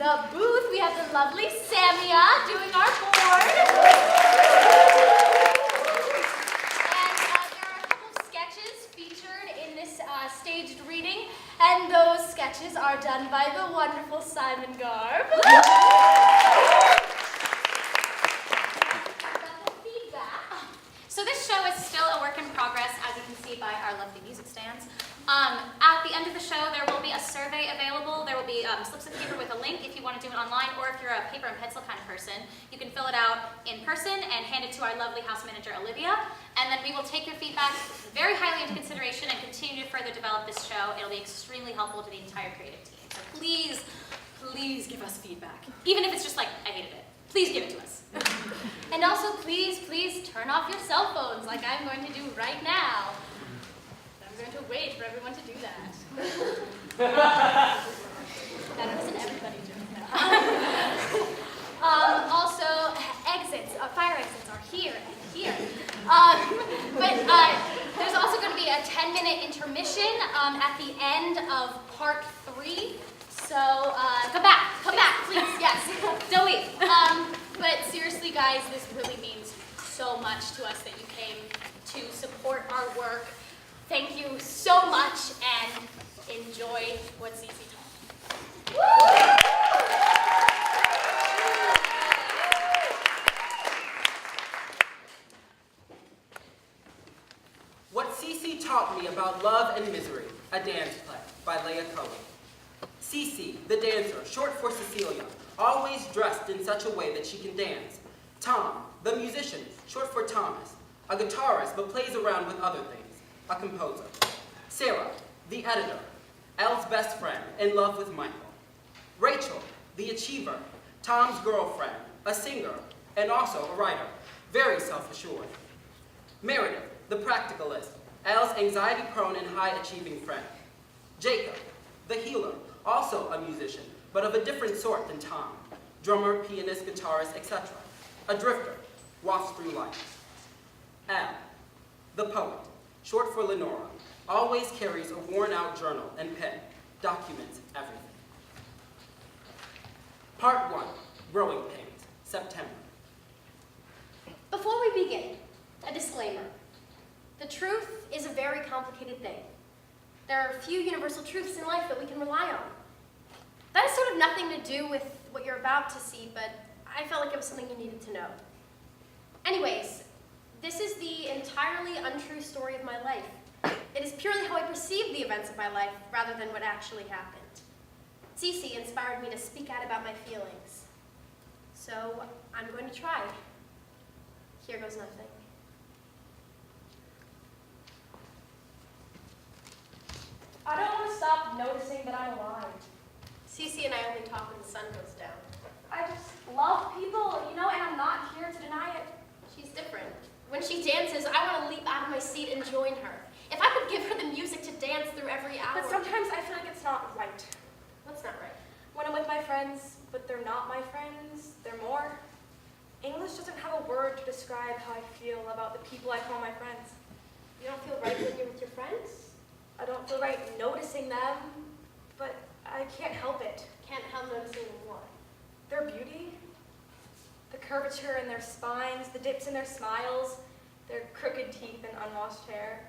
the booth, we have the lovely Samia doing our board. And there are a couple of sketches featured in this staged reading, and those sketches are done by the wonderful Simon Garb. So this show is still a work in progress, as you can see by our lovely music stands. At the end of the show, there will be a survey available. There will be slips of paper with a link if you want to do it online, or if you're a paper and pencil kind of person, you can fill it out in person and hand it to our lovely house manager, Olivia. And then we will take your feedback very highly into consideration and continue to further develop this show. It'll be extremely helpful to the entire creative team. So please, please give us feedback. Even if it's just like, I hated it. Please give it to us. And also, please, please turn off your cell phones like I'm going to do right now. I'm going to wait for everyone to do that. That isn't everybody doing that. Also, exits, fire exits are here and here. But there's also going to be a 10-minute intermission at the end of part 3. So, come back, please, yes. Don't leave. But seriously, guys, this really means so much to us that you came to support our work. Thank you so much, and enjoy what CeCe taught. What CeCe taught me about love and misery, a dance play by Leah Cohen. CeCe, the dancer, short for Cecilia, always dressed in such a way that she can dance. THOM, the musician, short for Thomas, a guitarist but plays around with other things, a composer. SARA, the editor, ELLE's best friend, in love with Michael. Rachel, the achiever, Tom's girlfriend, a singer, and also a writer, very self-assured. MEREDITH, the practicalist, ELLE's anxiety-prone and high-achieving friend. Jacob, the healer, also a musician, but of a different sort than Tom. Drummer, pianist, guitarist, etc. A drifter, wafts through life. ELLE, the poet, short for Lenora, always carries a worn-out journal and pen, documents everything. Part 1, Growing Pains, September. Before we begin, a disclaimer. The truth is a very complicated thing. There are few universal truths in life that we can rely on. That has sort of nothing to do with what you're about to see, but I felt like it was something you needed to know. Anyways, this is the entirely untrue story of my life. It is purely how I perceive the events of my life rather than what actually happened. CeCe inspired me to speak out about my feelings. So I'm going to try. Here goes nothing. I don't want to stop noticing that I'm alive. CeCe and I only talk when the sun goes down. I just love people, you know, and I'm not here to deny it. She's different. When she dances, I want to leap out of my seat and join her. If I could give her the music to dance through every hour. But sometimes I feel like it's not right. What's not right? When I'm with my friends, but they're not my friends, they're more. English doesn't have a word to describe how I feel about the people I call my friends. You don't feel right when you're with your friends? I don't feel right noticing them, but I can't help it. Can't help noticing what? Their beauty, the curvature in their spines, the dips in their smiles, their crooked teeth and unwashed hair.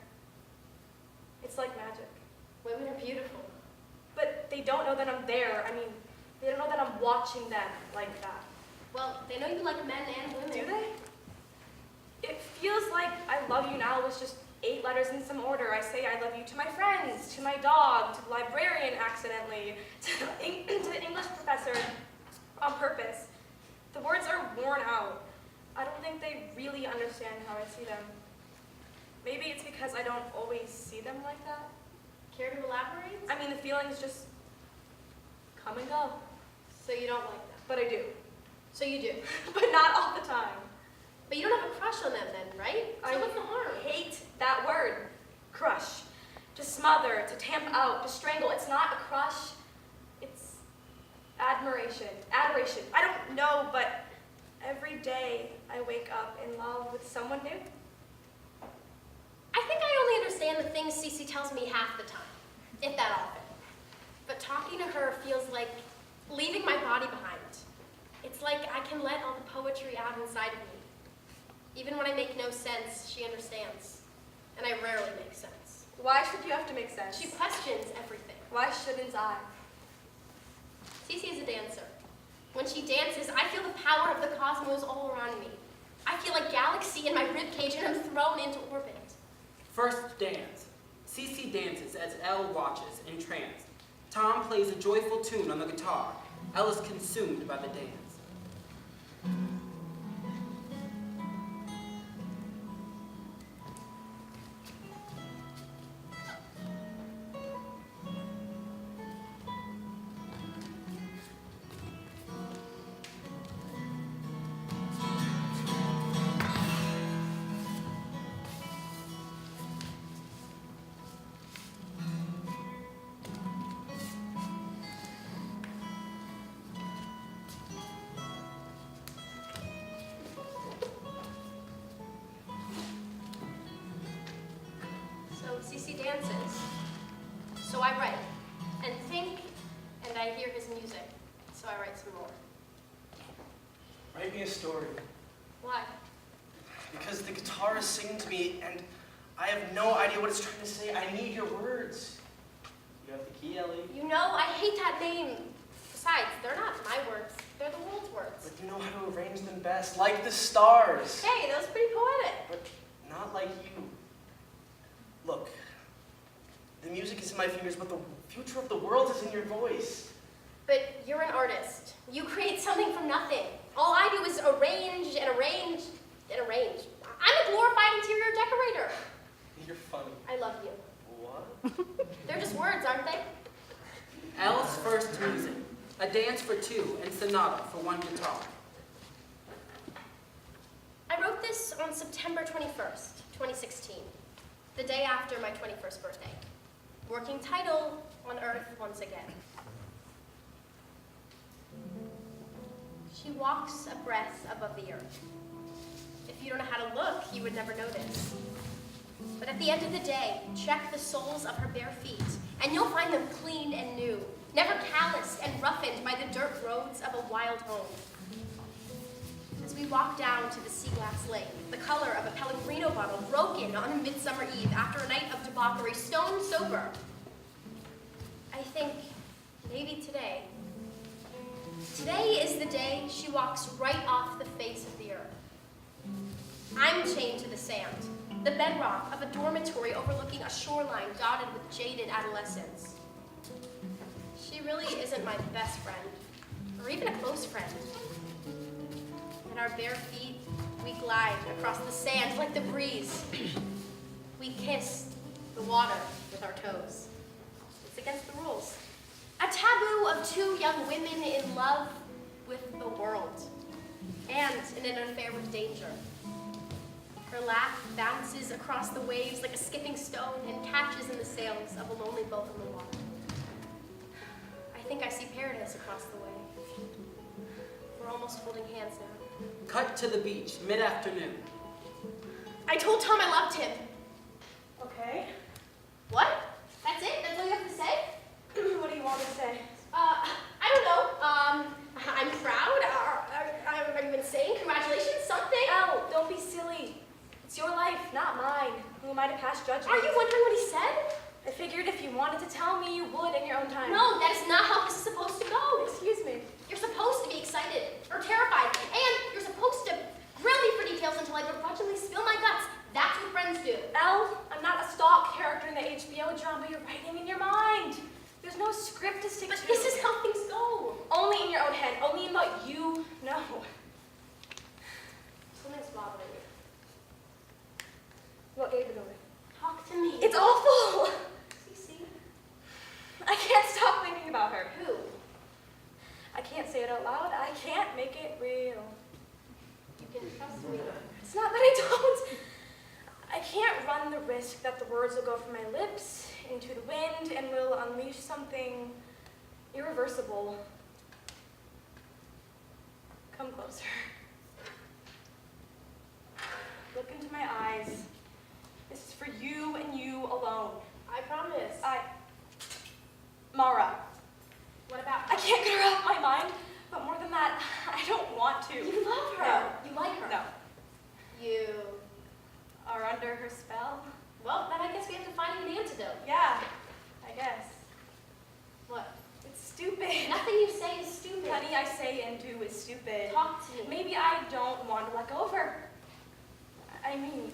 It's like magic. Women are beautiful. But they don't know that I'm there. I mean, they don't know that I'm watching them like that. Well, they know you like men and women. Do they? It feels like I love you now was just 8 letters in some order. I say I love you to my friends, to my dog, to the librarian accidentally, to the English professor on purpose. The words are worn out. I don't think they really understand how I see them. Maybe it's because I don't always see them like that. Care to elaborate? I mean, the feelings just come and go. So you don't like them? But I do. So you do? But not all the time. But you don't have a crush on them then, right? So what's the harm? I hate that word. Crush. To smother, to tamp out, to strangle. It's not a crush. It's admiration. Adoration. I don't know, but every day I wake up in love with someone new. I think I only understand the things CeCe tells me half the time, if that often. But talking to her feels like leaving my body behind. It's like I can let all the poetry out inside of me. Even when I make no sense, she understands. And I rarely make sense. Why should you have to make sense? She questions everything. Why shouldn't I? CeCe is a dancer. When she dances, I feel the power of the cosmos all around me. I feel a galaxy in my ribcage and I'm thrown into orbit. First dance. CeCe dances as ELLE watches, entranced. THOM plays a joyful tune on the guitar. ELLE is consumed by the dance. CeCe dances, so I write, and think, and I hear his music, so I write some more. Write me a story. Why? Because the guitar is singing to me, and I have no idea what it's trying to say. I need your words. You have the key, Ellie. You know, I hate that name. Besides, they're not my words, they're the world's words. But you know how to arrange them best, like the stars. Hey, that was pretty poetic. But not like you. Look, the music is in my fingers, but the future of the world is in your voice. But you're an artist. You create something from nothing. All I do is arrange and arrange and arrange. I'm a glorified interior decorator. You're funny. I love you. What? They're just words, aren't they? ELLE's first music. A dance for two and sonata for one guitar. I wrote this on September 21st, 2016. The day after my 21st birthday. Working title, On Earth Once Again. She walks a breath above the earth. If you don't know how to look, you would never notice. But at the end of the day, check the soles of her bare feet, and you'll find them clean and new, never calloused and roughened by the dirt roads of a wild home. As we walk down to the sea glass lake, the color of a Pellegrino bottle broken on a midsummer eve after a night of debauchery, stone sober. I think maybe today is the day she walks right off the face of the earth. I'm chained to the sand, the bedrock of a dormitory overlooking a shoreline dotted with jaded adolescents. She really isn't my best friend, or even a close friend. In our bare feet, we glide across the sand like the breeze. We kiss the water with our toes. It's against the rules. A taboo of two young women in love with the world, and in an affair with danger. Her laugh bounces across the waves like a skipping stone and catches in the sails of a lonely boat on the water. I think I see paradise across the way. We're almost holding hands now. Cut to the beach, mid-afternoon. I told Tom I loved him. Okay. What? That's it? That's all you have to say? What do you want me to say? I don't know. I'm proud. Are you insane? Congratulations, something? Elle, don't be silly. It's your life, not mine. Who am I to pass judgment? Are you wondering what he said? I figured if you wanted to tell me, you would in your own time. No, that is not how this is supposed to go. Excuse me. You're supposed to be excited or terrified, and you're supposed to grill me for details until I begrudgingly spill my guts. That's what friends do. Elle, I'm not a stock character in the HBO drama you're writing in your mind. There's no script to stick But to. this is how things go. Only in your own head. Only in what you know. Something's bothering me. What gave it away? Talk to me. It's awful. CeCe. I can't stop thinking about her. Who? I can't say it out loud. I can't make it real. You can trust me. It's not that I don't. I can't run the risk that the words will go from my lips into the wind and will unleash something irreversible. Come closer. Look into my eyes. This is for you and you alone. I promise. Mara, What about? I can't get her out of my under her spell. Well, then I guess we have to find you an antidote. Yeah, I guess. What? It's stupid. Nothing you say is stupid. Honey, I say and do is stupid. Talk to me. Maybe I don't want to let go of her. I mean,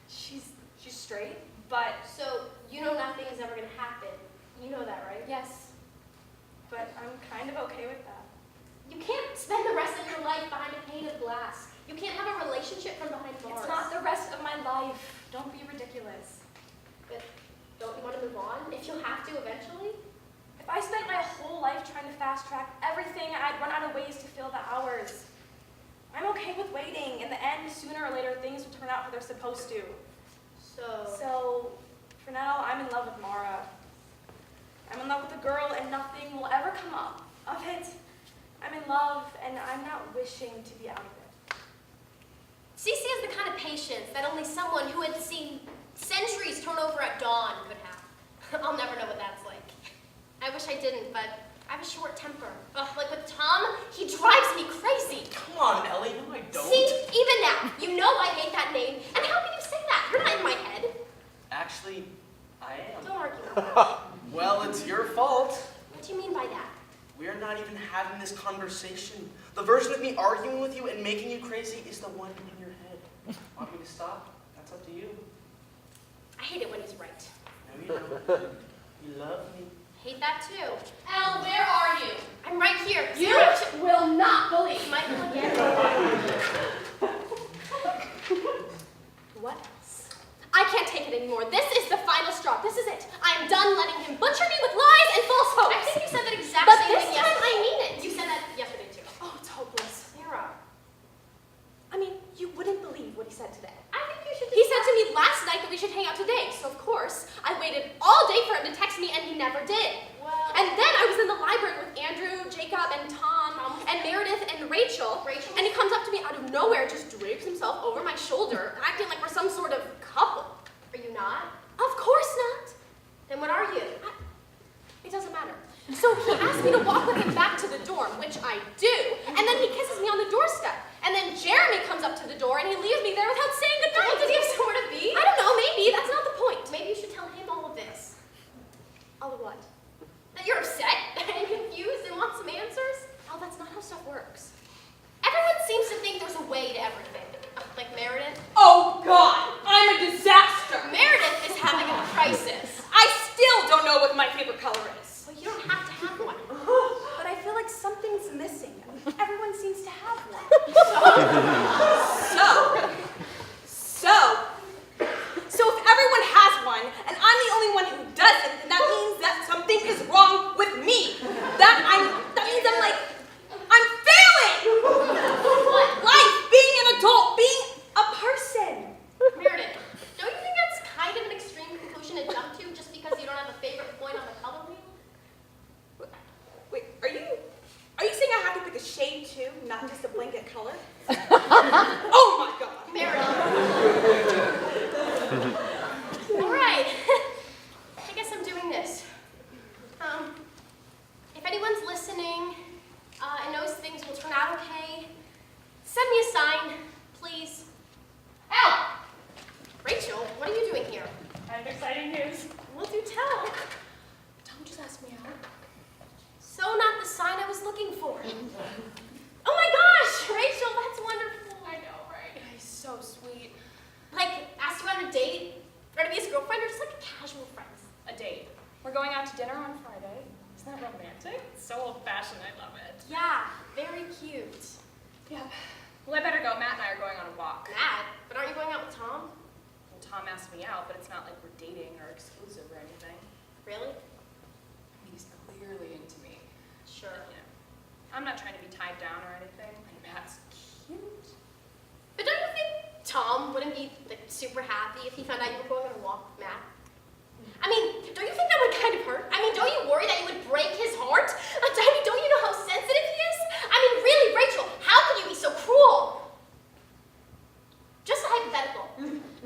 she's straight, but So, you know nothing is ever going to happen. You know that, right? yes. But I'm kind of okay with that. You can't spend the rest of your life behind a pane of glass. You can't have a relationship from behind bars. It's not the rest of my life. Don't be ridiculous. But don't you want to move on? If you'll have to eventually? If I spent my whole life trying to fast track everything, I'd run out of ways to fill the hours. I'm okay with waiting. In the end, sooner or later, things will turn out how they're supposed to. So, for now, I'm in love with Lara. I'm in love with a girl, and nothing will ever come up of it. I'm in love, and I'm not wishing to be out of it. CeCe has the kind of patience that only someone who had seen centuries turn over at dawn could have. I'll never know what that's like. I wish I didn't, but I have a short temper. Ugh, like with Tom, he drives me crazy. Come on, Ellie. No, I don't. See, even now, you know I hate that name, and how can you say that? You're not in my head. Actually, I am. Don't argue. Well, it's your fault. What do you mean by that? We're not even having this conversation. The version of me arguing with you and making you crazy is the one in your head. Want me to stop? That's up to you. I hate it when he's right. No, you don't. You love me. Hate that too. Elle, where are you? I'm right here. You will not believe. Michael again. What else? I can't take it anymore. This is the final straw. This is it. I am done letting him butcher me with lies and false hopes. I think you said that exact But same this thing time yesterday. I mean it. You said that yesterday too. Oh, it's hopeless. Sarah. I mean, you wouldn't believe what he said today. I think you should. He said to me last night that we should hang out today. So of course I waited all day for him to text me, and he never did. Well, And then I was in the library with Andrew, Jacob, and Tom, and Meredith, and Rachel. And he comes up to me out of nowhere, just drapes himself over my shoulder, acting like we're some sort of couple. Are you not? Of course not. Then what are you? It doesn't matter. So he asked me to walk with him back to the dorm, which I do, and then he kisses me on the doorstep. And then Jeremy comes up to the door, and he leaves me there without saying goodnight. Does he have somewhere to be? I don't know, maybe. That's not the point. Maybe you should tell him all of this. All of what? That you're upset and confused and want some answers? Oh, that's not how stuff works. Everyone seems to think there's a way to everything. Like Meredith. Oh God, I'm a disaster. Meredith is having a crisis. I still don't know what my favorite color is. Well, you don't have to have one. But I feel like something's missing. Everyone seems to have one. So if everyone has one, and I'm the only one who doesn't, then that means that something is wrong with me. That means I'm failing. What? Life, being an adult, being a person. Meredith, don't you think that's kind of an extreme conclusion to jump to just because you don't have a favorite point on the color wheel? Wait, are you saying I have to pick a shade too, not just a blanket color? Oh my God. Meredith. All right. I guess I'm doing this. If anyone's listening and knows things will turn out okay, send me a sign, please. Elle! Rachel, what are you doing here? I have exciting news. Well, do tell. Don't just ask me out. So not the sign I was looking for. Oh my gosh, Rachel, that's wonderful. I know, right? He's so sweet. Like, ask you on a date? Or to be his girlfriend, or just like a casual friend? A date. We're going out to dinner on Friday. Isn't that romantic? It's so old-fashioned. I love it. Yeah, very cute. Yeah. Well, I better go. Matt and I are going on a walk. Matt, but aren't you going out with Tom? Well, Tom asked me out, but it's not like we're dating or exclusive or anything. Really? He's clearly into me. Sure. You know, I'm not trying to be tied down or anything. And Matt's cute. But don't you think Tom wouldn't be like super happy if he found out you were going on a walk with Matt? I mean, don't you think that would kind of hurt? I mean, don't you worry that you would break his heart? I mean, don't you know how sensitive he is? I mean, really, Rachel, how can you be so cruel? Just a hypothetical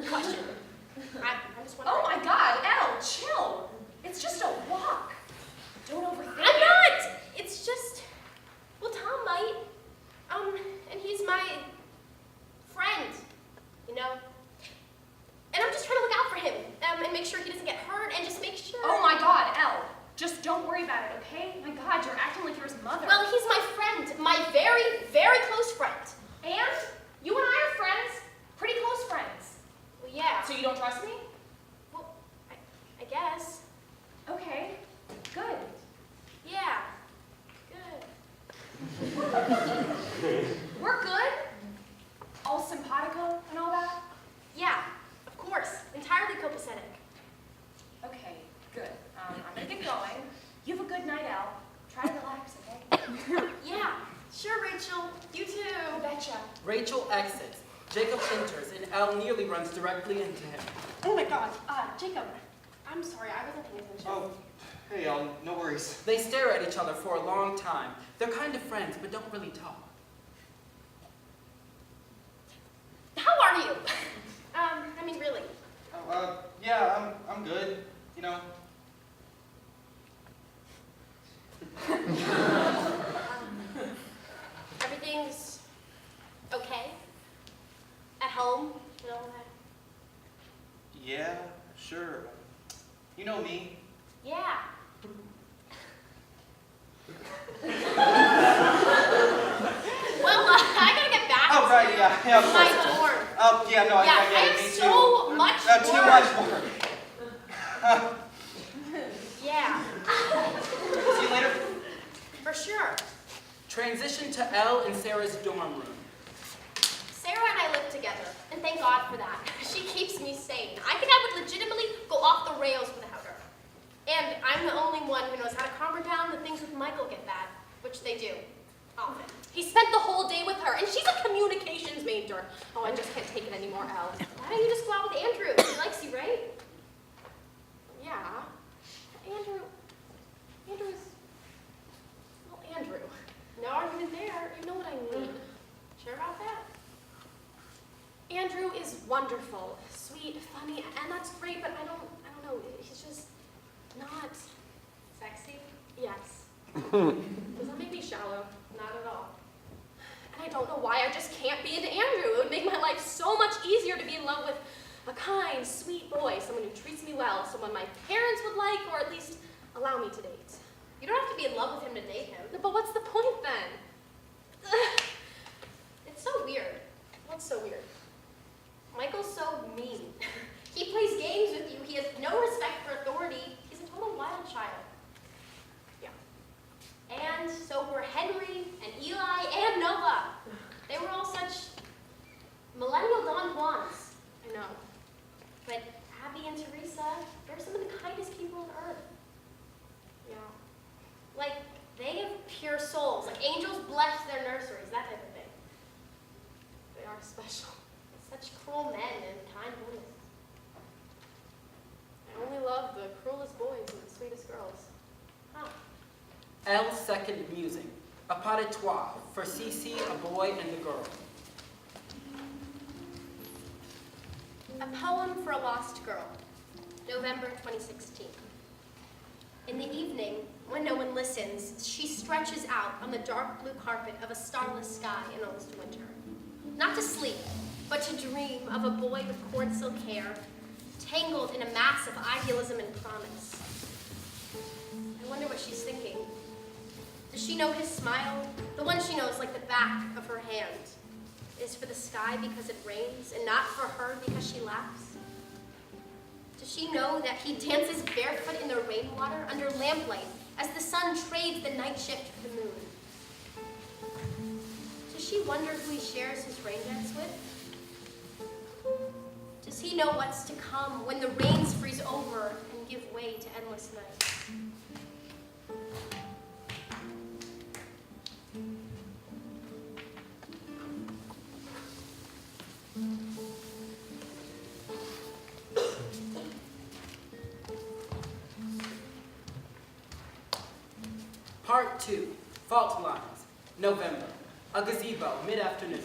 question. I'm just wondering. Oh my God, Elle, chill. It's just a walk. Don't overthink I'm it. not! It's just, well, Tom might. And he's my friend, you know? And don't trust me? Well, I guess. Okay, good. Yeah. Good. We're good? All simpatico and all that? Yeah, of course. Entirely copacetic. Okay, good. I'm gonna get going. You have a good night out. Try to relax, okay? Yeah. Sure, Rachel. You too. Betcha. Rachel exits. Jacob enters, and Elle nearly runs directly into him. Oh my God. Jacob. I'm sorry. I wasn't paying attention. Oh, hey, no worries. They stare at each other for a long time. They're kind of friends, but don't really talk. How are you? I mean, really. Oh, yeah, I'm good. You know. Everything's okay? At home and all that? Yeah, sure. You know me. Yeah. Well, I gotta get back Oh, right, yeah, of to my course. dorm. Oh, yeah, no, I Yeah, get I it. have Me too. so much Too work. much work. Yeah, See you later. for sure. Transition to Elle and Sarah's dorm room. Sarah and I live together, and thank God for that. She keeps me sane. I think I would legitimately go off the rails without her. And I'm the only one who knows how to calm her down when things with Michael get bad, which they do, often. He spent the whole day with her, and she's a communications major. Oh, I just can't take it anymore, Elle. Why don't you just go out with Andrew? He likes you, right? Yeah. Andrew's... Well, Andrew. No argument there. You know what I mean. Sure about that? Andrew is wonderful, sweet, funny, and that's great, but I don't know, he's just not sexy. Yes. Does that make me shallow? Not at all. And I don't know why I just can't be into Andrew. It would make my life so much easier to be in love with a kind, sweet boy, someone who treats me well, someone my parents would like, or at least allow me to date. You don't have to be in love with him to date him. But what's the point then? It's so weird. What's so weird? Michael's so mean. He plays games with you. He has no respect for authority. He's a total wild child. Yeah. And so were Henry and Eli and Noah. They were all such millennial Don Juans. I know. But Abby and Teresa, they're some of the kindest people on earth. Yeah. Like, they have pure souls. Like angels bless their nurseries, that type of thing. They are special. Such cruel men and kind women. I only love the cruelest boys and the sweetest girls. Huh. Elle's second musing. A pas de trois for CeCe, a boy, and a girl. A poem for a lost girl, November 2016. In the evening, when no one listens, she stretches out on the dark blue carpet of a starless sky in almost winter. Not to sleep, but to dream of a boy with corn silk hair, tangled in a mass of idealism and promise. I wonder what she's thinking. Does she know his smile? The one she knows like the back of her hand. Is for the sky because it rains, and not for her because she laughs? Does she know that he dances barefoot in the rainwater under lamplight as the sun trades the night shift for the moon? Does she wonder who he shares his rain dance with? Does he know what's to come when the rains freeze over and give way to endless nights? Part 2, Fault Lines, November, a gazebo, mid-afternoon.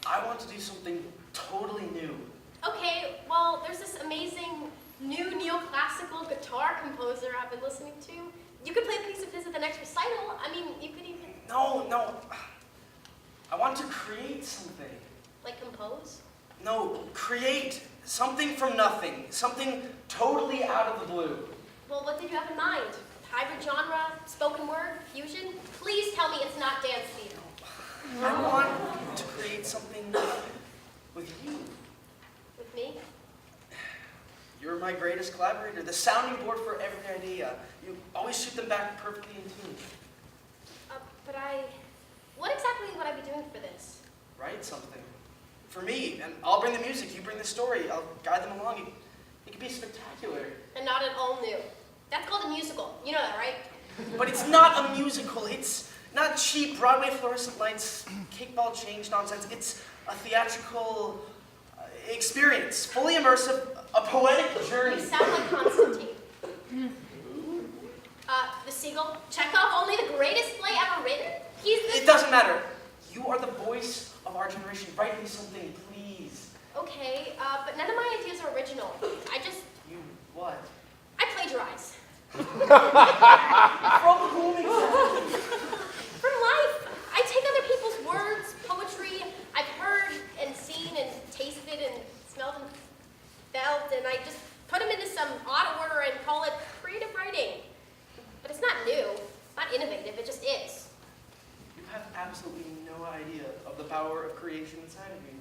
I want to do something totally new. Okay, well, there's this amazing new neoclassical guitar composer I've been listening to. You could play a piece of his at the next recital. I mean, you could even... No. I want to create something. Like compose? No, create something from nothing. Something totally out of the blue. Well, what did you have in mind? Hybrid genre, spoken word, fusion? Please tell me it's not dance theater. I want to create something with you. my greatest collaborator, the sounding board for every idea. You always shoot them back perfectly in tune. What exactly would I be doing for this? Write something. For me, and I'll bring the music, you bring the story. I'll guide them along. It could be spectacular. And not at all new. That's called a musical. You know that, right? But it's not a musical. It's not cheap Broadway fluorescent lights, kickball change nonsense. It's a theatrical experience, fully immersive, a poetic journey. You sound like Constantine. The Seagull, Chekhov, only the greatest play ever written? It doesn't matter. You are the voice of our generation. Write me something, please. Okay, but none of my ideas are original. You what? I plagiarize. From whom exactly? From life. I take other people's words, poetry I've heard and seen and tasted and smelled and felt, and I just put them into some odd order and call it creative writing. But it's not new, not innovative, it just is. You have absolutely no idea of the power of creation inside of you.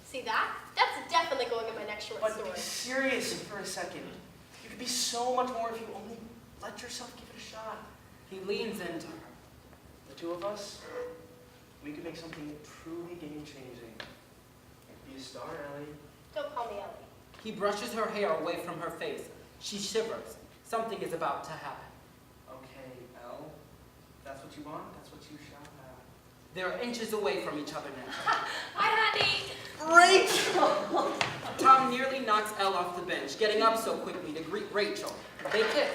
See that? That's definitely going in my next short But story. be serious for a second. You could be so much more if you only let yourself give it a shot. He leans into her. The two of us, we could make something truly game-changing. Be a star, Ellie. Don't call me Ellie. He brushes her hair away from her face. She shivers. Something is about to happen. Okay, Elle, that's what you want, that's what you shall have. They're inches away from each other now. Hi, honey. Rachel! Tom nearly knocks Elle off the bench, getting up so quickly to greet Rachel. They kiss.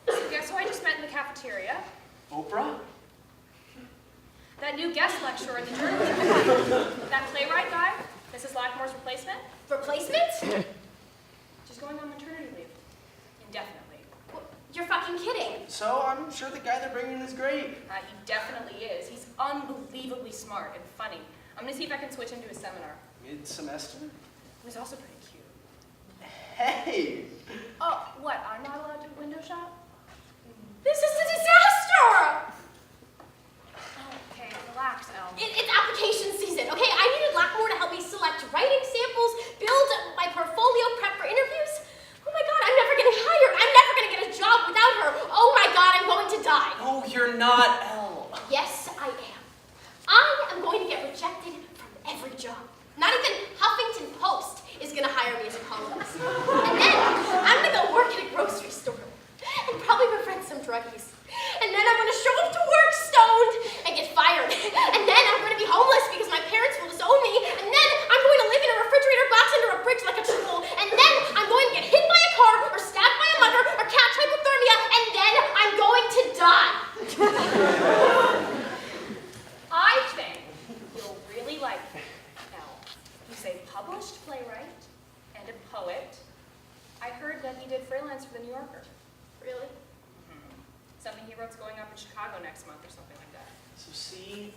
So guess who I just met in the cafeteria? Oprah? That new guest lecturer in the journal. That playwright guy. Mrs. Lackmore's replacement. Replacement? She's going on maternity leave. Indefinitely. You're fucking kidding. So I'm sure the guy they're bringing is great. He definitely is. He's unbelievably smart and funny. I'm gonna see if I can switch him to his seminar. Mid-semester? He's also pretty cute. Hey! Oh, what? I'm not allowed to window shop? This is a disaster! Okay, relax, Elle. It's application season, okay? I needed Lackmore to help me select writing samples, build my portfolio, prep for interviews. Oh my God, I'm never getting hired. I'm never gonna get a job without her. Oh my God, I'm going to die. No, you're not, Elle. Yes, I am. I am going to get rejected from every job. Not even Huffington Post is gonna hire me as a columnist. And then I'm gonna go work at a grocery store and probably befriend some druggies. And then I'm gonna show up to work stoned and get fired. And then I'm gonna be homeless because my parents will disown me. And then I'm going to live in a refrigerator box under a bridge like a troll. And then I'm going to get hit by a car or stabbed by a mugger or catch hypothermia. And then I'm going to die. I think you'll really like him, Elle. He's a published playwright and a poet. I heard that he did freelance for the New Yorker. Really? Something he wrote's going up in Chicago next month or something like that. So see,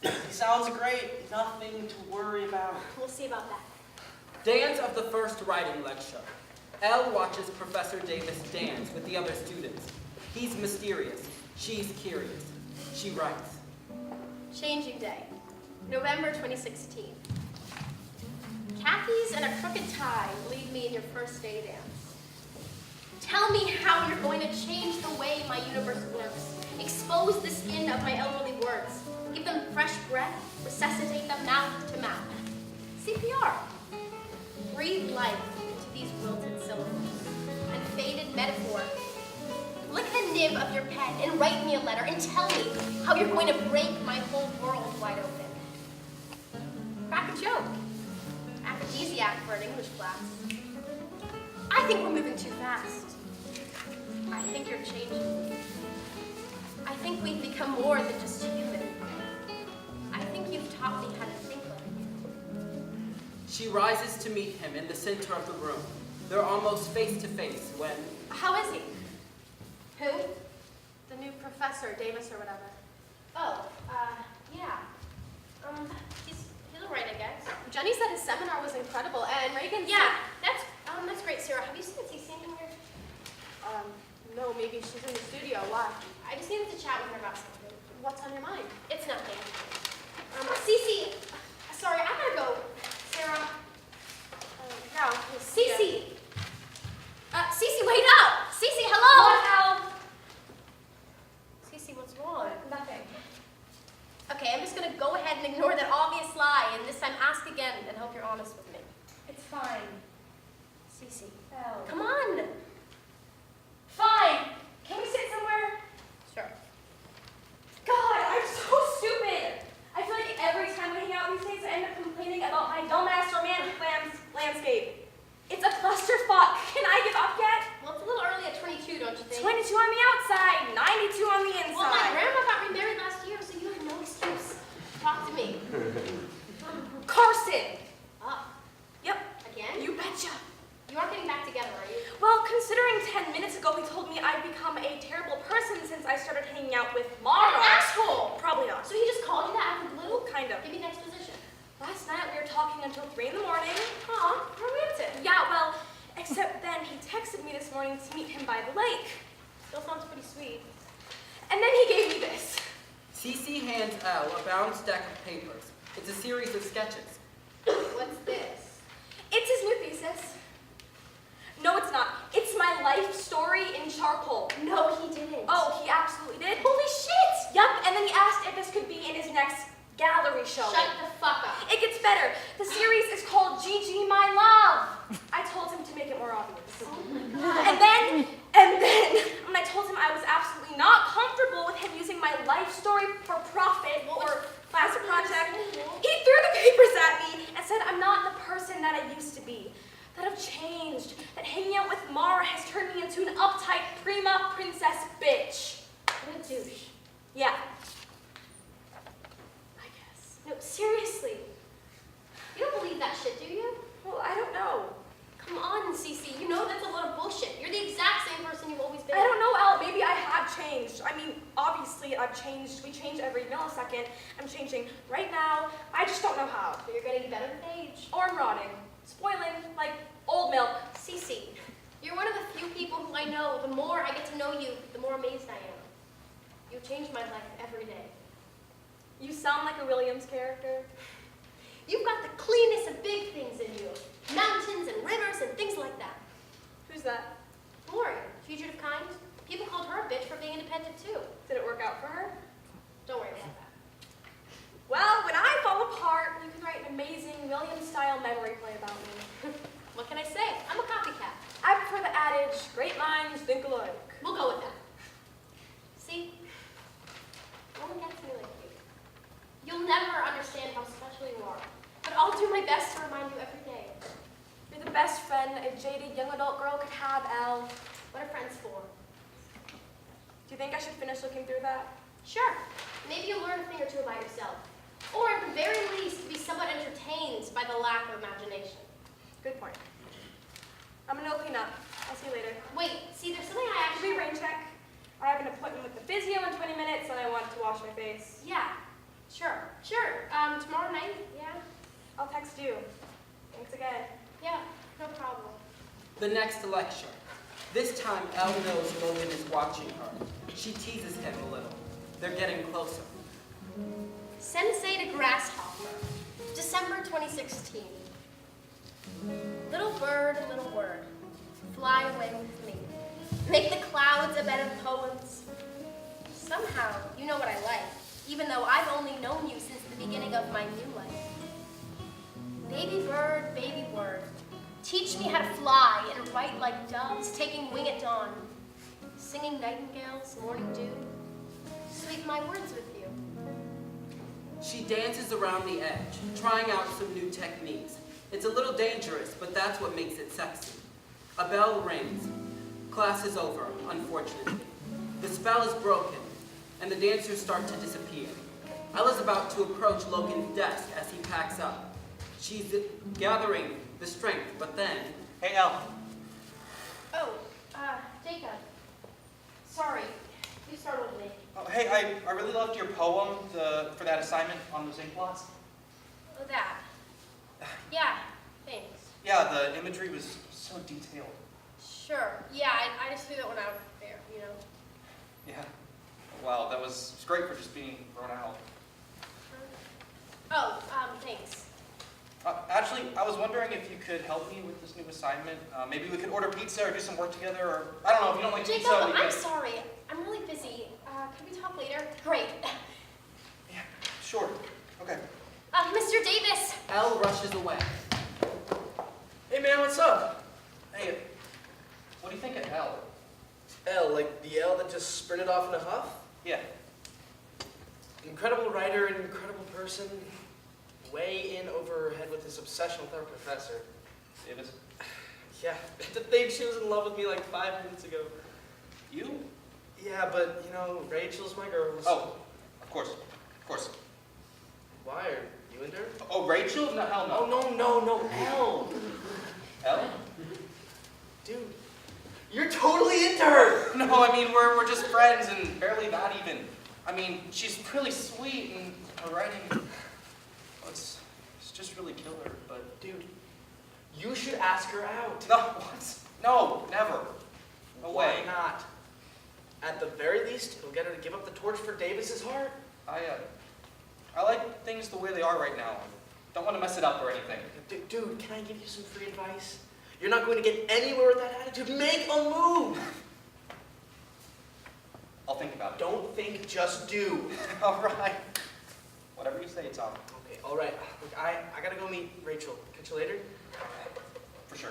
he sounds great. Nothing to worry about. We'll see about that. Dance of the first writing lecture. Elle watches Professor Davis dance with the other students. He's mysterious. She's curious. She writes. Changing Day, November 2016. Khakis and a crooked tie lead me in your first day dance. Tell me how you're going to change the way my universe works. Expose the skin of my elderly words. Give them fresh breath. Resuscitate them mouth to mouth. CPR. Breathe life into these wilted syllables and faded metaphor. Lick the nib of your pen and write me a letter and tell me how you're going to break my whole world wide open. Crack a joke. Aphrodisiac for an English class. I think we're moving too fast. I think you're changing. I think we've become more than just human. I think you've taught me how to think like you. She rises to meet him in the center of the room. They're almost face to face when... How is he? Who? The new professor, Davis or whatever. Oh, yeah. He's alright, I guess. Jenny said his seminar was incredible, and Reagan. Yeah, that's great, Sarah. Have you seen CeCe anywhere? No, maybe she's in the studio. Why? I just needed to chat with her about something. What's on your mind? It's nothing. CeCe, sorry, I gotta go. Sarah. No, CeCe. CeCe, wait up! CeCe, hello! What, Al? CeCe, what's wrong? Nothing. Okay, I'm just gonna go ahead and ignore that obvious lie, and this time ask again and hope you're honest with me. It's fine. CeCe, Al. come on! Fine. Can we sit somewhere? Sure. God, I'm so stupid. I feel like every time we hang out these days, I end up complaining about my dumbass romantic landscape. It's a clusterfuck. Can I give up yet? Well, it's a little early at 22, don't you think? 22 on the outside, 92 on the inside. Well, my grandma got remarried last year, so you have no excuse. Talk to me. Carson. Yep. Again? You betcha. You aren't getting back together, are you? Well, considering 10 minutes ago he told me I'd become a terrible person since I started hanging out with Lara. An asshole! Probably not. So he just called you that out of the blue? Kind of. Give me the exposition. Last night we were talking until 3 in the morning. Aw, romantic. Yeah, well, except then he texted me this morning to meet him by the lake. Still sounds pretty sweet. And then he gave me this. CeCe hands Elle a bound stack of papers. It's a series of sketches. What's this? It's his new thesis. No, it's not. It's my life story in charcoal. No, he didn't. Oh, he absolutely did? Holy shit! Yup, and then he asked if this could be in his next gallery show. Shut the fuck up. It gets better. The series is called Gigi My Love. I told him to make it more obvious. Oh my god. And then, when I told him I was absolutely not comfortable with him using my life story for profit or class project, he threw the papers at me and said I'm not the person that I used to be. That I've changed. That hanging out with Mara has turned me into an uptight prima princess bitch. What a douche. Yeah. I guess. No, seriously. You don't believe that shit, do you? Well, I don't know. Come on, CeCe. You know that's a lot of bullshit. You're the exact same person you've always been. I don't know, Elle. Maybe I have changed. I mean, obviously I've changed. We change every millisecond. I'm changing right now. I just don't know how. But you're getting better with age. Or I'm rotting. Spoiling, like old milk. CeCe, you're one of the few people who I know. The more I get to know you, the more amazed I am. You change my life every day. You sound like a Williams character. You've got the cleanest of big things in you. Mountains and rivers and things like that. Who's that? Lori, fugitive kind. People called her a bitch for being independent too. Did it work out for her? Don't worry about that. Well, when I fall apart, you can write an amazing Williams-style memory play about me. What can I say? I'm a copycat. I prefer the adage, great minds think alike. We'll go with that. See? No one gets me like you. You'll never understand how special you are. But I'll do my best to remind you every day. You're the best friend a jaded young adult girl could have, Elle. What are friends for? Do you think I should finish looking through that? Sure. Maybe you'll learn a thing or two about yourself. Or at the very least, be somewhat entertained by the lack of imagination. Good point. I'm gonna go clean up. I'll see you later. Wait, see, there's something I Should actually... we rain check? I have an appointment with the physio in 20 minutes and I want to wash my face. Yeah, sure. Tomorrow night, yeah? I'll text you. Thanks again. Yeah, no problem. The next lecture. This time, Elle knows Logan is watching her. She teases him a little. They're getting closer. Sensei to Grasshopper, December 2016. Little bird, little word, fly away with me. Make the clouds a bed of poems. Somehow, you know what I like, even though I've only known you since the beginning of my new life. Baby bird, teach me how to fly and write like doves, taking wing at dawn, singing nightingales, morning dew, sweep my words with you. She dances around the edge, trying out some new techniques. It's a little dangerous, but that's what makes it sexy. A bell rings. Class is over, unfortunately. The spell is broken, and the dancers start to disappear. Ella's about to approach Logan's desk as he packs up. She's gathering the strength, but then... Hey, Elle. Oh, Jacob. Sorry, you startled me. Oh, hey, I really loved your poem for that assignment on those ink blots. Oh, that. Yeah, thanks. Yeah, the imagery was so detailed. Sure. Yeah, I just threw that one out there, you know. Yeah. Wow, that was great for just being thrown out. Oh, thanks. Actually, I was wondering if you could help me with this new assignment. Maybe we could order pizza or do some work together, or I don't know, if you don't like Jacob, pizza. I'm sorry. I'm really busy. Can we talk later? Great. Yeah, sure. Okay. Mr. Davis. Elle rushes away. Hey man, what's up? Hey, what do you think of ELLE? Elle, like the Elle that just sprinted off in a huff? Yeah. Incredible writer, incredible person. Way in over her head with this obsession with our professor. Davis? Yeah, to think she was in love with me like 5 minutes ago. You? Yeah, but you know, Rachel's my girl. So Oh, of course. Of course. why are you into her? Oh, Rachel? No, hell no. Oh no, Elle. ELLE? Dude, you're totally into her. No, I mean, we're just friends and barely that even. I mean, she's really sweet and her writing, well, it's just really killer, but Dude, you should ask her out. no, what? No, never. No Why way. not? At the very least, it'll get her to give up the torch for Davis's heart. I like things the way they are right now. Don't want to mess it up or anything. Dude, can I give you some free advice? You're not going to get anywhere with that attitude. Make a move. I'll think about it. Don't think, just do. All right. Whatever you say, Tom. Okay, all right. Look, I gotta go meet Rachel. Catch you later. For sure.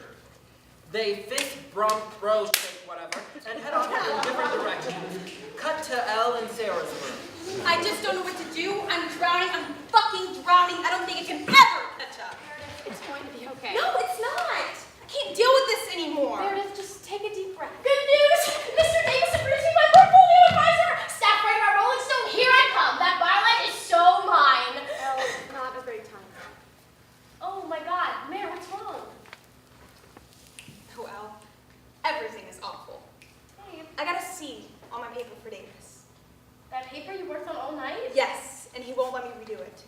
They fist bump, bro, shake, whatever, and head off in different directions. Cut to Elle and Sarah's room. I just don't know what to do. I'm drowning. I'm fucking drowning. I don't think it can ever catch up. It's going to be okay. No, it's not. I can't deal with this anymore. Meredith, just take a deep breath. Good news! Mr. Davis agrees to be my portfolio advisor! Staff writer at Rolling Stone, here I come! That byline is so mine! Elle, not a great time. Oh my God, Mare, what's wrong? Well, everything is awful. Hey, I got a C on my paper for Davis. that paper you worked on all night? Yes, and he won't let me redo it.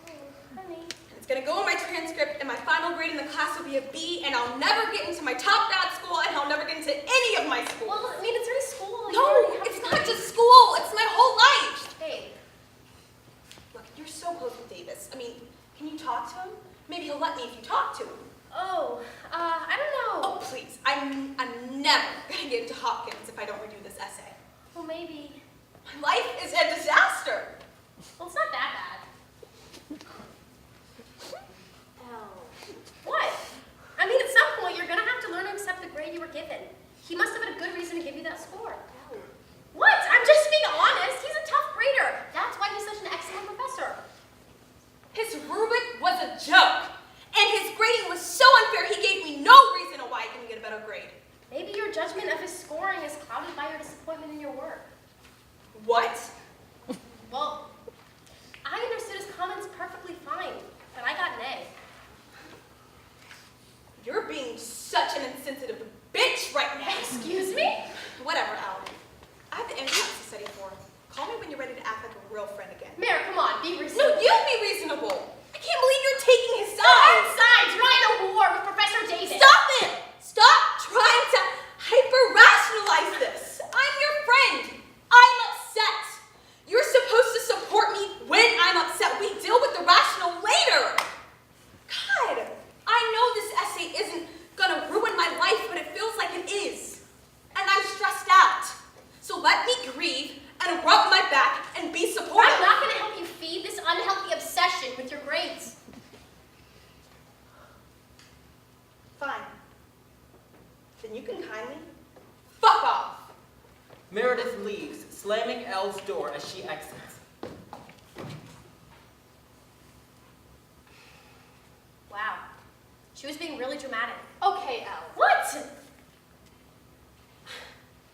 Oh, honey. It's gonna go in my transcript, and my final grade in the class will be a B, and I'll never get into my top grad school, and I'll never get into any of my schools. Well, I mean, it's already school. Like, you No, already have it's to- not just school. It's my whole life. Hey, Look, you're so close with Davis. I mean, can you talk to him? Maybe he'll let me if you talk to him. oh, I don't know. Oh, please. I'm never gonna get into Hopkins if I don't redo this essay. Well, maybe. My life is a disaster. Well, it's not that bad. Oh. What? I mean, at some point, you're gonna have to learn to accept the grade you were given. He must have had a good reason to give you that score. What? I'm just being honest. He's a tough grader. That's why he's such an excellent professor. His rubric was a joke. And his grading was so unfair, he gave me no reason why I couldn't get a better grade. Maybe your judgment of his scoring is clouded by your disappointment in your work. What? Well, I understood his comments perfectly fine, but I got an A. You're being such an insensitive bitch right now. Excuse me? Whatever, Al. I have the MCAS to study for. Call me when you're ready to act like a real friend again. Mare, come on, be No, reasonable. you be reasonable. I can't believe you're taking his Our side. sides, we're in a war with Professor Davis! Stop it! Stop trying to hyper-rationalize this. I'm your friend. I'm upset. You're supposed to support me when I'm upset. We deal with the rational later. God, I know this essay isn't gonna ruin my life, but it feels like it is. And I'm stressed out. So let me grieve and rub my back and be supportive. I'm not going to help you feed this unhealthy obsession with your grades. Fine. Then you can kindly fuck off. Meredith leaves, slamming Elle's door as she exits. Wow. She was being really dramatic. Okay, Elle. What?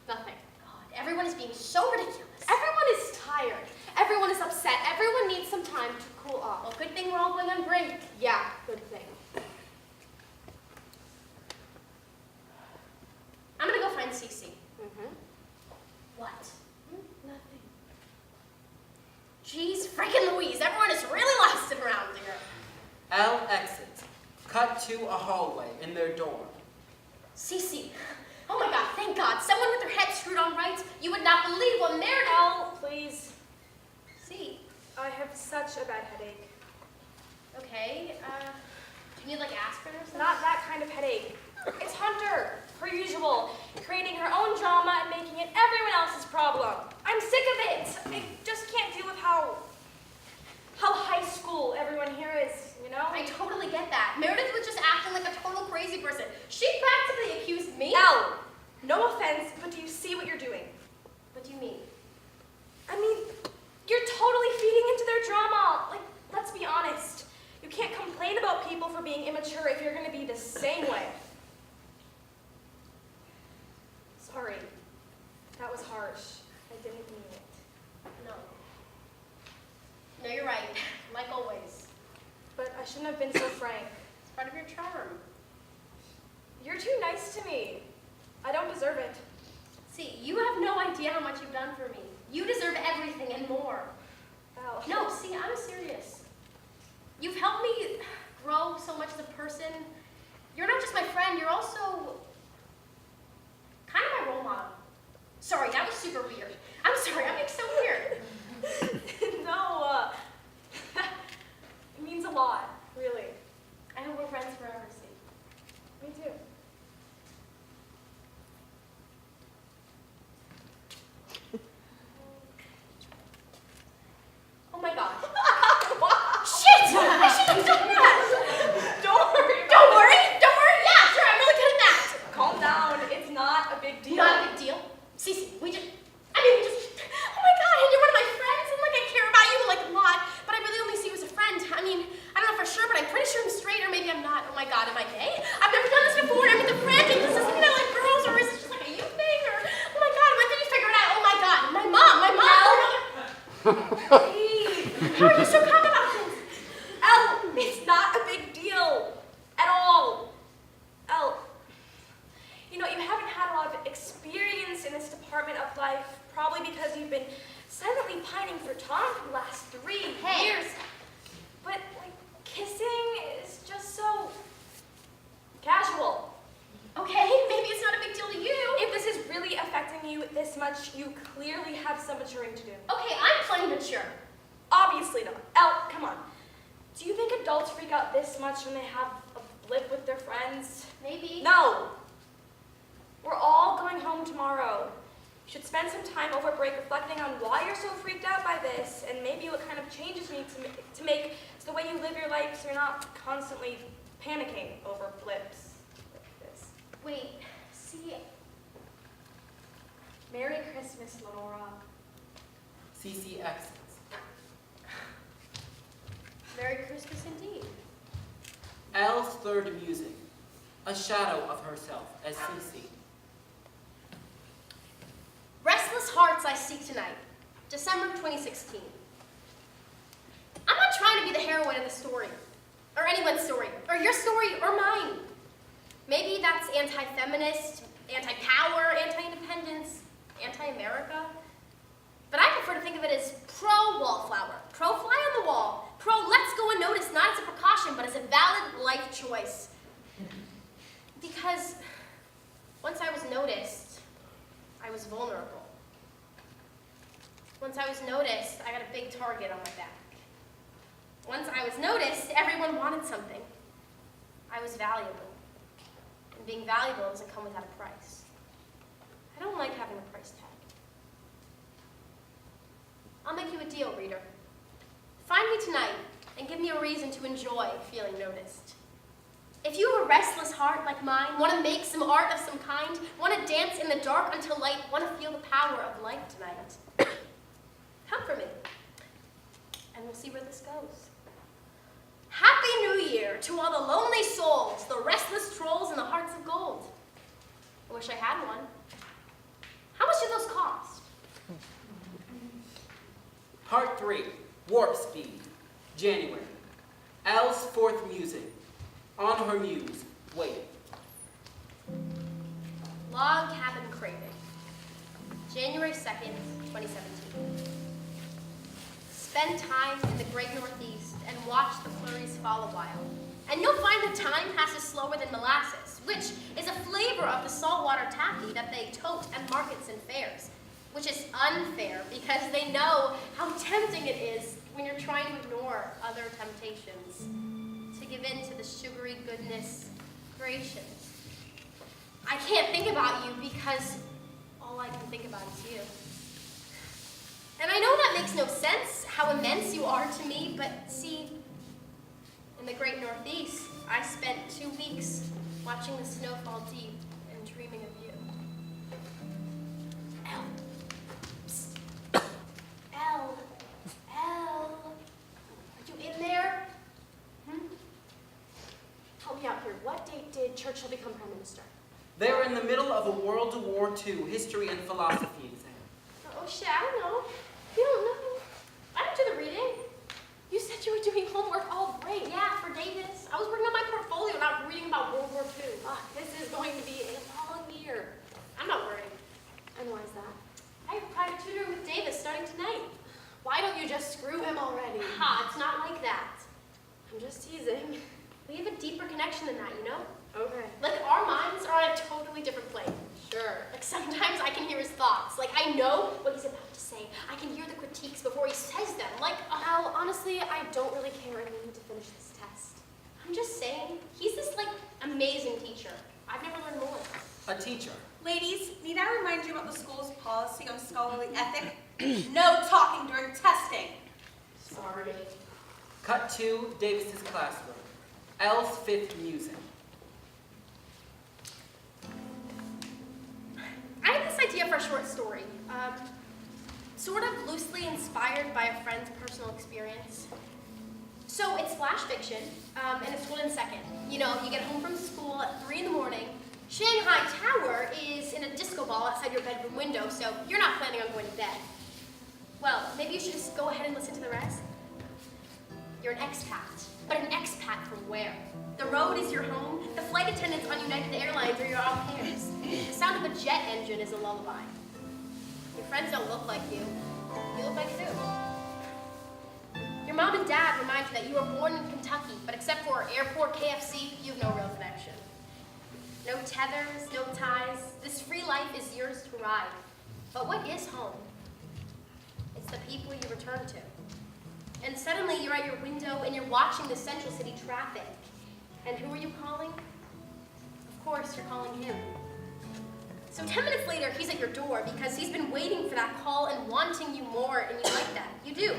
Nothing. God, everyone is being so ridiculous. Everyone is tired. Everyone is upset. Everyone needs some time to cool off. Well, good thing we're all going on break. Yeah, good thing. I'm gonna go find CeCe. Mm-hmm. What? Nothing. Jeez, frickin' Louise, everyone is really lost around here. Elle exits. Cut to a hallway in their dorm. CeCe. Oh my God, thank God. Someone with their head screwed on right. You would not believe what Meredith. Please. See. I have such a bad headache. Okay, You need like aspirin or something? Not that kind of headache. It's Hunter, per usual, creating her own drama and making it everyone else's problem. I'm sick of it. I just can't deal with how high school everyone here is, you know? I totally get that. Meredith was just acting like a total crazy person. She practically accused me. Elle, no offense, but do you see what you're doing? What do you mean? I mean, you're totally feeding into their drama. Like, let's be honest. You can't complain about people for being immature if you're going to be the same way. Sorry. That was harsh. I didn't mean it. No. No, you're right. Like always. But I shouldn't have been so frank. It's part of your charm. You're too nice to me. I don't deserve it. See, you have no idea how much you've done for me. You deserve everything and more. Elle. No, see, I'm serious. You've helped me grow so much as a person. You're not just my friend, you're also kind of my role model. Sorry, that was super weird. I'm sorry, I'm being so weird. No, it means a lot, really. I hope we're friends forever, see. Me too. Oh my god. Shit! I shouldn't have done that! Don't worry. Don't worry! Don't worry! Yeah, sure, I'm really good at that! Calm down. It's not a big deal. Not a big deal. CeCe, we just, oh my god, and you're one of my friends, and like I care about you like a lot, but I really only see you as a friend. I mean, I don't know for sure, but I'm pretty sure I'm straight, or maybe I'm not. Oh my god, am I gay? I've never done this before, and I'm with a friend, and this is, you know, like girls, or is it just like a you thing, or, oh my god, when did you figure it out? Oh my god, my mom. How are you so calm about this? Elle, it's not a big deal at all. Elle, you know, you haven't had a lot of experience in this department of life, probably because you've been silently pining for Tom for the last 3 years. But, like, kissing is just so casual. Okay, maybe it's not a big deal to you. If this is really affecting you this much, you clearly have some maturing to do. Okay, I'm plenty mature. Obviously not. Elle, come on. Do you think adults freak out this much when they have a blip with their friends? Maybe. No. We're all going home tomorrow. You should spend some time over break reflecting on why you're so freaked out by this, and maybe what kind of changes you need to make the way you live your life so you're not constantly panicking over blips like this. Wait, see, Merry Christmas, Lenora. CeCe exits. Merry Christmas indeed. Elle's third musing, a shadow of herself as CeCe. Restless Hearts I Seek Tonight, December 2016. I'm not trying to be the heroine of the story, or anyone's story, or your story, or mine. Maybe that's anti-feminist, anti-power, anti-independence, anti-America. But I prefer to think of it as pro-wallflower, pro-fly on the wall, pro-let's go unnoticed, not as a precaution, but as a valid life choice. Because once I was noticed, I was vulnerable. Once I was noticed, I got a big target on my back. Once I was noticed, everyone wanted something. I was valuable. And being valuable doesn't come without a price. I don't like having a price tag. I'll make you a deal, reader. Find me tonight and give me a reason to enjoy feeling noticed. If you have a restless heart like mine, want to make some art of some kind, want to dance in the dark until light, want to feel the power of life tonight, come for me, and we'll see where this goes. Happy New Year to all the lonely souls, the restless trolls, and the hearts of gold. I wish I had one. How much do those cost? Part 3, Warp Speed, January. Elle's fourth musing. On her muse, waiting. Log Cabin Craving, January 2nd, 2017. Spend time in the great Northeast and watch the flurries fall a while. And you'll find that time passes slower than molasses, which is a flavor of the saltwater taffy that they tote at markets and fairs, which is unfair because they know how tempting it is when you're trying to ignore other temptations to to give in to the sugary goodness gracious. I can't think about you because all I can think about is you. And I know that makes no sense, how immense you are to me, but see, in the great Northeast, I spent 2 weeks watching the snow fall deep and dreaming of you. Elle. Psst. Elle. Elle. Are you in there? Help me out here. What date did Churchill become Prime Minister? They're in the middle of a World War II history and philosophy exam. Oh shit, I don't know. You don't know. I didn't do the reading. You said you were doing homework all break. Yeah, for Davis. I was working on my portfolio, not reading about World War II. This is going to be a long year. I'm not worried. And why is that? I have private tutoring with Davis starting tonight. Why don't you just screw him already? Ha, it's not like that. I'm just teasing. We have a deeper connection than that, you know? Okay. Like, our minds are on a totally different plane. Sure. Like, sometimes I can hear his thoughts. Like, I know what he's about to say. I can hear the critiques before he says them. Like, Al, honestly, I don't really care if we need to finish this test. I'm just saying, he's this, like, amazing teacher. I've never learned more. A teacher. Ladies, need I remind you about the school's policy on scholarly ethic? No talking during testing. Sorry. Cut to Davis's classroom. Elle's 5th music. I had this idea for a short story, sort of loosely inspired by a friend's personal experience. So it's flash fiction, and it's told in second. You know, you get home from school at 3 in the morning. Shanghai Tower is in a disco ball outside your bedroom window, so you're not planning on going to bed. Well, maybe you should just go ahead and listen to the rest. You're an expat, but an expat from where? The road is your home, the flight attendants on United Airlines are your au pairs. The sound of a jet engine is a lullaby. Your friends don't look like you. You look like who? Your mom and dad remind you that you were born in Kentucky, but except for airport KFC, you have no real connection. No tethers, no ties. This free life is yours to ride. But what is home? It's the people you return to. And suddenly you're at your window and you're watching the Central City traffic. And who are you calling? Of course, you're calling him. So 10 minutes later, he's at your door because he's been waiting for that call and wanting you more, and you like that. You do.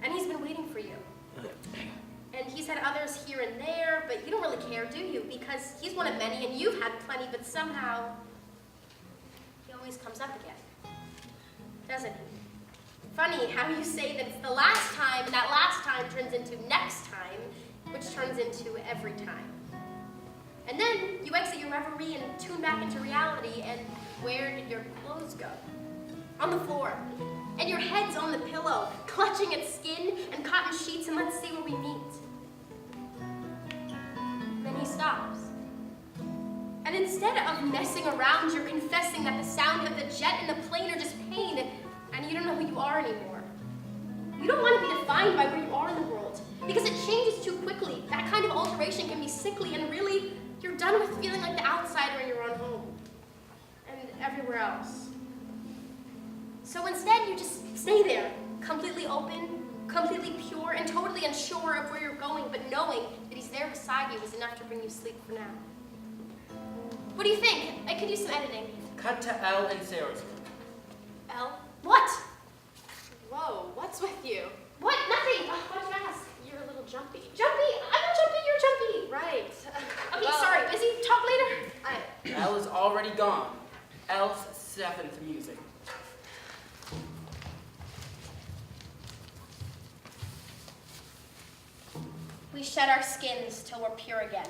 And he's been waiting for you. And he's had others here and there, but you don't really care, do you? Because he's one of many, and you've had plenty, but somehow he always comes up again. Doesn't he? Funny how you say that it's the last time, and that last time turns into next time, which turns into every time. And then you exit your reverie and tune back into reality, and where did your clothes go? On the floor. And your head's on the pillow, clutching at skin and cotton sheets, and let's see where we meet. Then he stops. And instead of messing around, you're confessing that the sound of the jet and the plane are just pain, and you don't know who you are anymore. You don't want to be defined by where you are in the world, because it changes too quickly. That kind of alteration can be sickly, and really, you're done with feeling like the outsider in your own home. And everywhere else. So instead, you just stay there, completely open, completely pure, and totally unsure of where you're going, but knowing that he's there beside you is enough to bring you sleep for now. What do you think? I could use some editing. Cut to Elle and Sarah's room. Elle? What? Whoa, what's with you? What? Nothing. Why'd you ask? You're a little jumpy. Jumpy? I'm not jumpy, you're jumpy. Right. Okay, sorry. Busy? Talk later? Elle is already gone. Elle's 7th music. We shed our skins till we're pure again.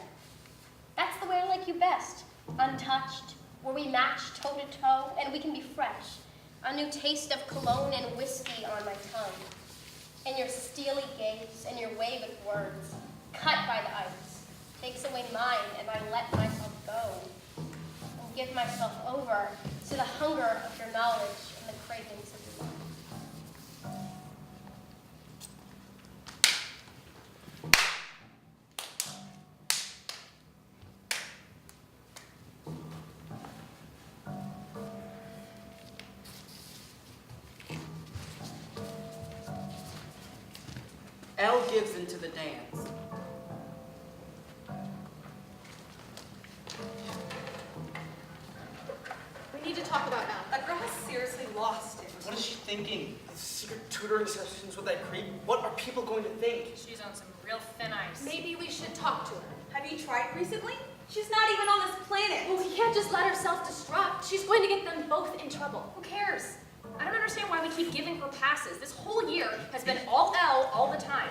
That's the way I like you best. Untouched, where we match toe to toe, and we can be fresh. A new taste of cologne and whiskey on my tongue. And your steely gaze and your wave of words, cut by the ice, takes away mine, and I let myself go. And give myself over to the hunger of your knowledge and the cravings of your love. Elle gives into the dance. talk about now. That girl has seriously lost it. What is she thinking? Secret tutoring sessions with that creep. What are people going to think? She's on some real thin ice. Maybe we should talk to her. Have you tried recently? She's not even on this planet. Well, we can't just let her self-destruct. She's going to get them both in trouble. Who cares? I don't understand why we keep giving her passes. This whole year has been all ELLE all the time.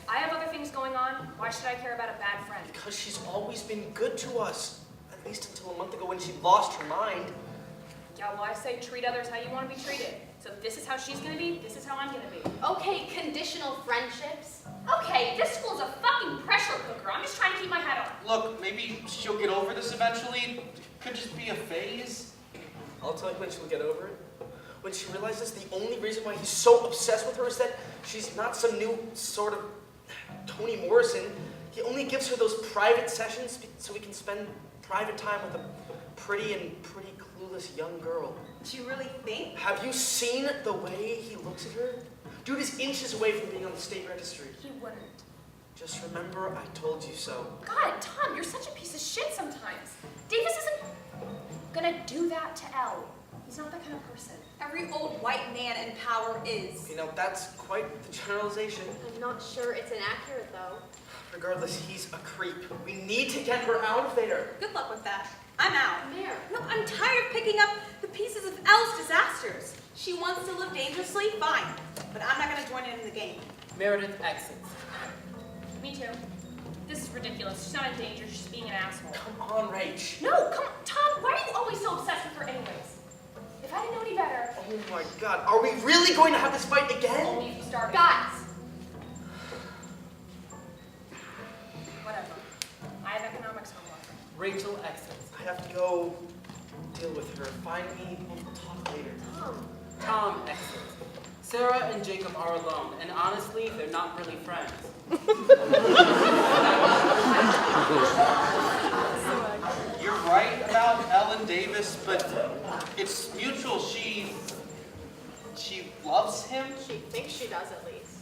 I have other things going on. Why should I care about a bad friend? Because she's always been good to us. At least until a month ago when she lost her mind. Yeah, well, I say treat others how you want to be treated. So if this is how she's going to be, this is how I'm going to be. Okay, conditional friendships. Okay, this school's a fucking pressure cooker. I'm just trying to keep my head on. Look, maybe she'll get over this eventually. Could just be a phase. I'll tell you when she'll get over it. When she realizes the only reason why he's so obsessed with her is that she's not some new sort of Toni Morrison. He only gives her those private sessions so he can spend private time with a pretty clueless young girl. Do you really think? Have you seen the way he looks at her? Dude is inches away from being on the state registry. He wouldn't. Just remember I told you so. God, Tom, you're such a piece of shit sometimes. Davis isn't gonna do that to Elle. He's not that kind of person. Every old white man in power is. You know, that's quite the generalization. I'm not sure it's inaccurate, though. Regardless, he's a creep. We need to get her out of there. Good luck with that. I'm out. There. Look, I'm tired of picking up the pieces of Elle's disasters. She wants to live dangerously, fine. But I'm not going to join in the game. Meredith exits. Me too. This is ridiculous. She's not in danger. She's being an asshole. Come on, Rach. No, come on, Tom. Why are you always so obsessed with her anyways? If I didn't know any better, Oh my God, are we really going to have this fight again? only if you started. Guys, Whatever. I have economics homework. Rachel exits. I have to go deal with her. Find me, we'll talk later. Tom exits. Sarah and Jacob are alone, and honestly, they're not really friends. You're right about Ellen Davis, but it's mutual. She loves him. she thinks she does at least.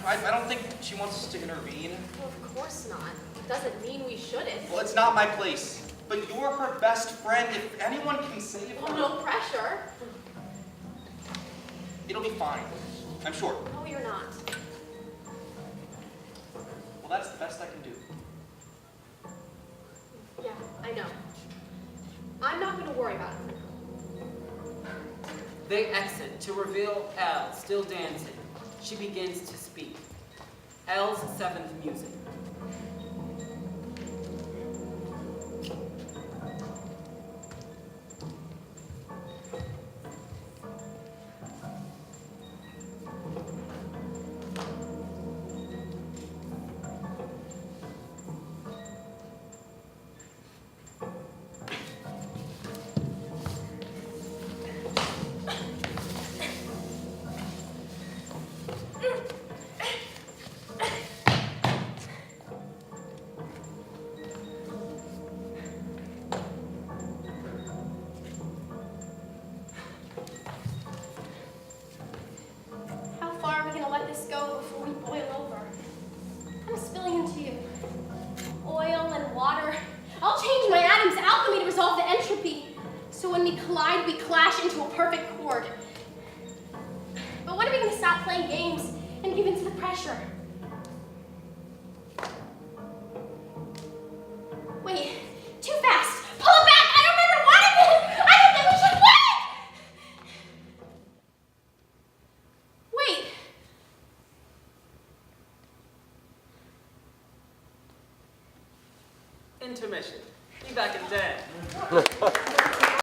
I don't think she wants us to intervene. Well, of course not. Doesn't mean we shouldn't. Well, it's not my place. But you're her best friend. If anyone can save her, Well, no pressure. it'll be fine. I'm sure. No, you're not. Well, that's the best I can do. Yeah, I know. I'm not going to worry about it. They exit to reveal Elle still dancing. She begins to speak. Elle's seventh music. How far are we going to let this go before we boil over? I'm spilling into you. Oil and water. I'll change my atoms' alchemy to resolve the entropy. So when we collide, we clash into a perfect chord. But when are we going to stop playing games and give in to the pressure? Wait, too fast. Pull it back. I don't remember what it is. I don't think we should win. Wait. Intermission. Be back in 10.